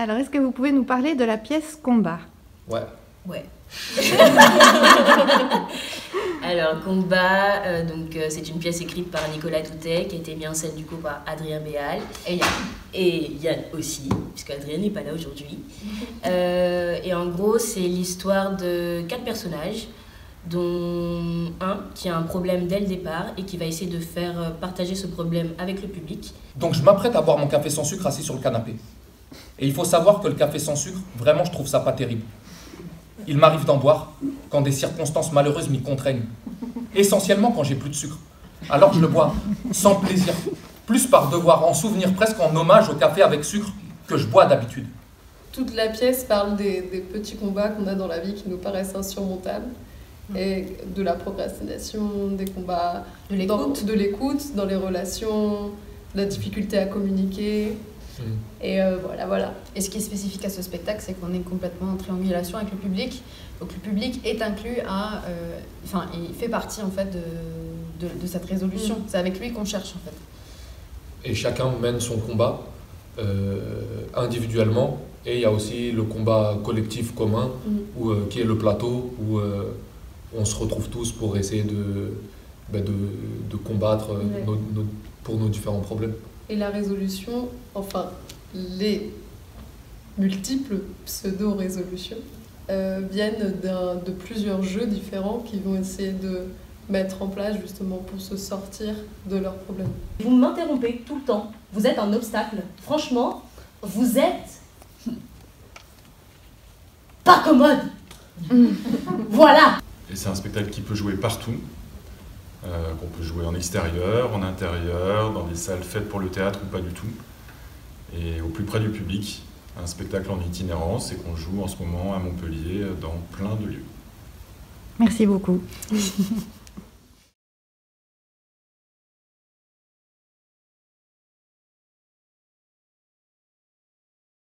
Alors, est-ce que vous pouvez nous parler de la pièce Combat? Ouais. Ouais. Alors, Combat, c'est une pièce écrite par Nicolas Toutet qui a été mise en scène du coup par Adrien Béal et Yann aussi, puisque Adrien n'est pas là aujourd'hui. Et en gros, c'est l'histoire de 4 personnages, dont un qui a un problème dès le départ et qui va essayer de faire partager ce problème avec le public. Donc je m'apprête à boire mon café sans sucre assis sur le canapé. Et il faut savoir que le café sans sucre, vraiment je trouve ça pas terrible. Il m'arrive d'en boire quand des circonstances malheureuses m'y contraignent. Essentiellement quand j'ai plus de sucre. Alors je le bois sans plaisir, plus par devoir, en souvenir, presque en hommage au café avec sucre que je bois d'habitude. Toute la pièce parle des petits combats qu'on a dans la vie qui nous paraissent insurmontables. Et de la procrastination, des combats, de l'écoute, dans les relations, de la difficulté à communiquer. Et voilà. Et ce qui est spécifique à ce spectacle, c'est qu'on est complètement en triangulation avec le public. Donc le public est inclus il fait partie en fait de cette résolution. C'est avec lui qu'on cherche en fait. Et chacun mène son combat individuellement. Et il y a aussi le combat collectif commun, qui est le plateau, où on se retrouve tous pour essayer de combattre pour nos différents problèmes. Et la résolution, enfin les multiples pseudo-résolutions, viennent de plusieurs jeux différents qui vont essayer de mettre en place justement pour se sortir de leurs problèmes. Vous m'interrompez tout le temps, vous êtes un obstacle. Franchement, vous êtes pas commode. Voilà. Et c'est un spectacle qui peut jouer partout, qu'on peut jouer en extérieur, en intérieur, dans des salles faites pour le théâtre ou pas du tout, et au plus près du public. Un spectacle en itinérance et qu'on joue en ce moment à Montpellier dans plein de lieux. Merci beaucoup.